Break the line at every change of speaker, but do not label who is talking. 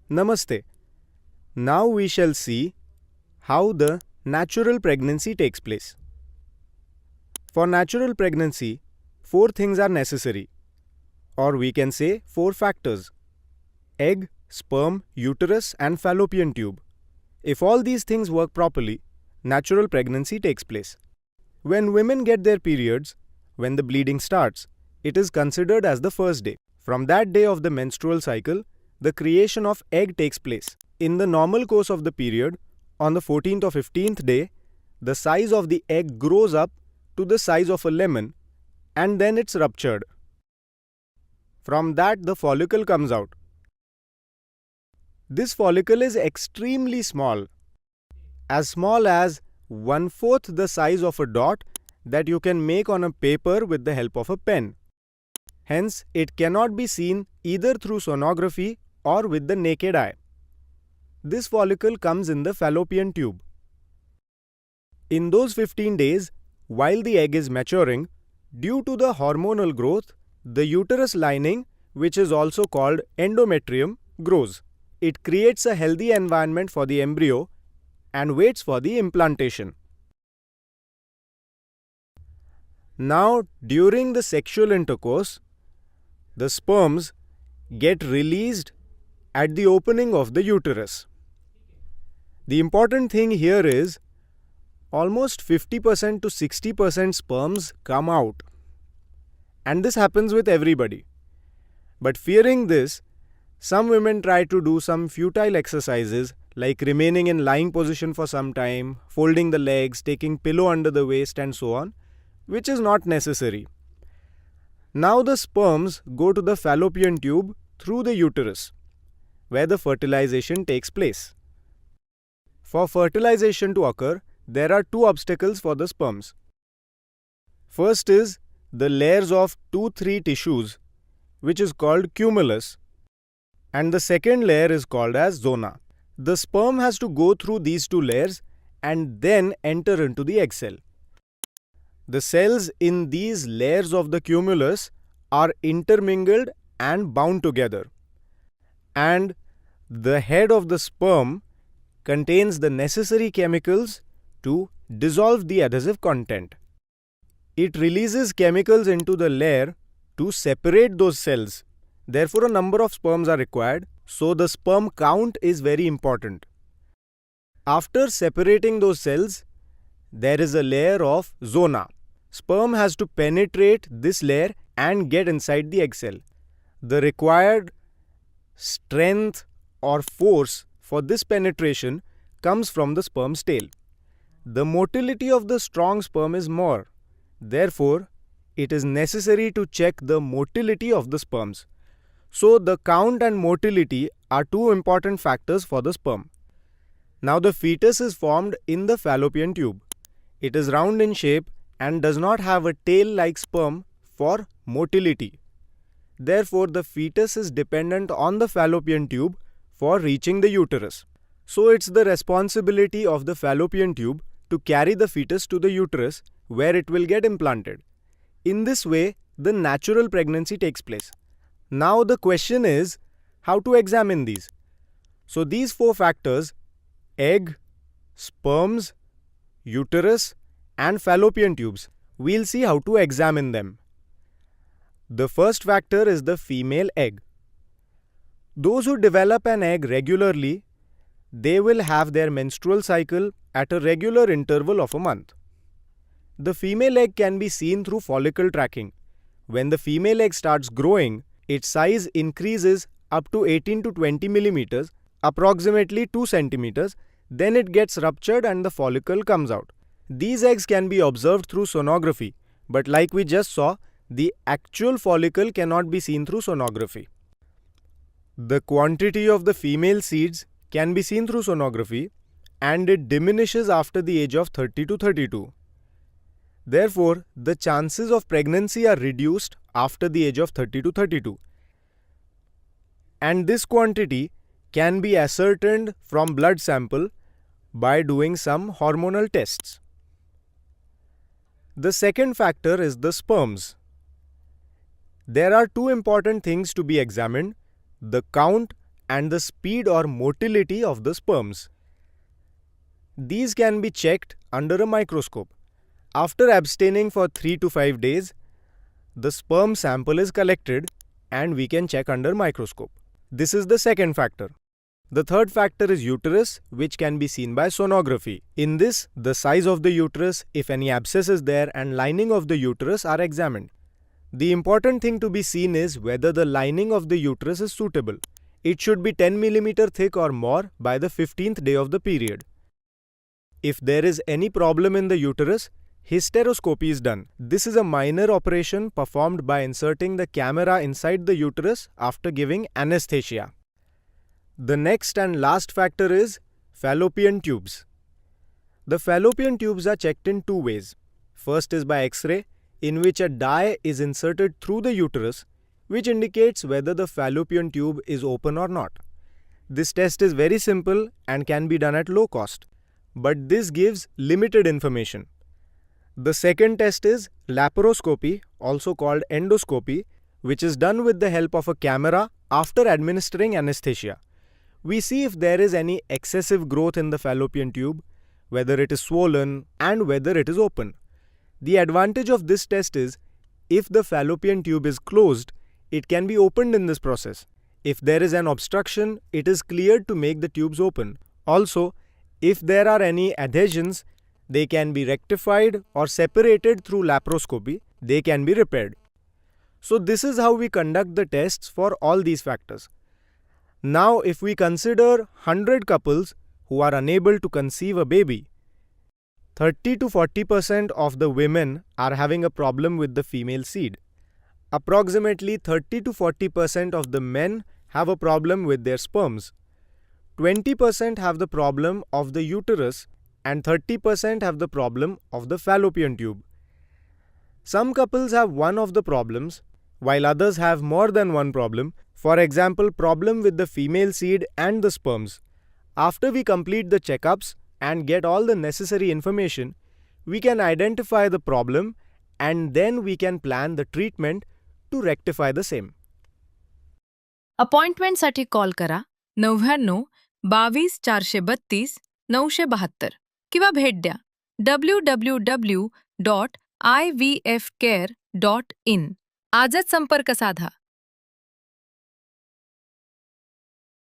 Namaste. Now we shall see how the natural pregnancy takes place. For natural pregnancy, four things are necessary, or we can say four factors: egg, sperm, uterus, and fallopian tube. If all these things work properly, natural pregnancy takes place. When women get their periods, when the bleeding starts, it is considered as the first day. From that day of the menstrual cycle, the creation of egg takes place. In the normal course of the period, on the 14th or 15th day, the size of the egg grows up to the size of a lemon and then it's ruptured. From that, the follicle comes out. This follicle is extremely small as 1/4 the size of a dot that you can make on a paper with the help of a pen. Hence, it cannot be seen either through sonography or with the naked eye. This follicle comes in the fallopian tube. In those 15 days, while the egg is maturing, due to the hormonal growth, the uterus lining, which is also called endometrium, grows. It creates a healthy environment for the embryo and waits for the implantation. Now, during the sexual intercourse, the sperms get released at the opening of the uterus. The important thing here is almost 50% to 60% sperms come out. And this happens with everybody. But fearing this, some women try to do some futile exercises like remaining in lying position for some time, folding the legs, taking pillow under the waist and so on, which is not necessary. Now the sperms go to the fallopian tube through the uterus, where the fertilization takes place. For fertilization to occur, there are two obstacles for the sperms. First is the layers of 2-3 tissues, which is called cumulus, and the second layer is called as zona. The sperm has to go through these two layers and then enter into the egg cell. The cells in these layers of the cumulus are intermingled and bound together, and the head of the sperm contains the necessary chemicals to dissolve the adhesive content. It releases chemicals into the layer to separate those cells. Therefore, a number of sperms are required, so the sperm count is very important. After separating those cells, there is a layer of zona. Sperm has to penetrate this layer and get inside the egg cell. The required strength or force for this penetration comes from the sperm's tail. The motility of the strong sperm is more. Therefore, it is necessary to check the motility of the sperms. So, the count and motility are two important factors for the sperm. Now, the fetus is formed in the fallopian tube. It is round in shape and does not have a tail-like sperm for motility. Therefore, the fetus is dependent on the fallopian tube for reaching the uterus. So, it's the responsibility of the fallopian tube to carry the fetus to the uterus where it will get implanted. In this way, the natural pregnancy takes place. Now the question is how to examine these. So these four factors, egg, sperms, uterus and fallopian tubes, we'll see how to examine them. The first factor is the female egg. Those who develop an egg regularly, they will have their menstrual cycle at a regular interval of a month. The female egg can be seen through follicle tracking. When the female egg starts growing, its size increases up to 18 to 20 millimeters, approximately 2 centimeters, then it gets ruptured and the follicle comes out. These eggs can be observed through sonography, but like we just saw, the actual follicle cannot be seen through sonography. The quantity of the female seeds can be seen through sonography and it diminishes after the age of 30 to 32. Therefore, the chances of pregnancy are reduced after the age of 30 to 32. And this quantity can be ascertained from blood sample by doing some hormonal tests. The second factor is the sperms. There are two important things to be examined: the count and the speed or motility of the sperms. These can be checked under a microscope. After abstaining for 3 to 5 days, the sperm sample is collected and we can check under microscope. This is the second factor. The third factor is uterus, which can be seen by sonography. In this, the size of the uterus, if any abscess is there, and lining of the uterus are examined. The important thing to be seen is whether the lining of the uterus is suitable. It should be 10 mm thick or more by the 15th day of the period. If there is any problem in the uterus, hysteroscopy is done. This is a minor operation performed by inserting the camera inside the uterus after giving anesthesia. The next and last factor is fallopian tubes. The fallopian tubes are checked in two ways. First is by X-ray, in which a dye is inserted through the uterus, which indicates whether the fallopian tube is open or not. This test is very simple and can be done at low cost, but this gives limited information. The second test is laparoscopy, also called endoscopy, which is done with the help of a camera after administering anesthesia. We see if there is any excessive growth in the fallopian tube, whether it is swollen and whether it is open. The advantage of this test is, if the fallopian tube is closed, it can be opened in this process. If there is an obstruction, it is cleared to make the tubes open. Also, if there are any adhesions, they can be rectified or separated through laparoscopy. They can be repaired. So this is how we conduct the tests for all these factors. Now, if we consider 100 couples who are unable to conceive a baby, 30 to 40% of the women are having a problem with the female seed. Approximately 30 to 40% of the men have a problem with their sperms. 20% have the problem of the uterus and 30% have the problem of the fallopian tube. Some couples have one of the problems, while others have more than one problem. For example, problem with the female seed and the sperms. After we complete the checkups and get all the necessary information, we can identify the problem and then we can plan the treatment to rectify the same.
अपॉइंटमेंटसाठी call करा 99 22 432 972 किंवा भेट द्या www.ivfcare.in. आजच संपर्क साधा.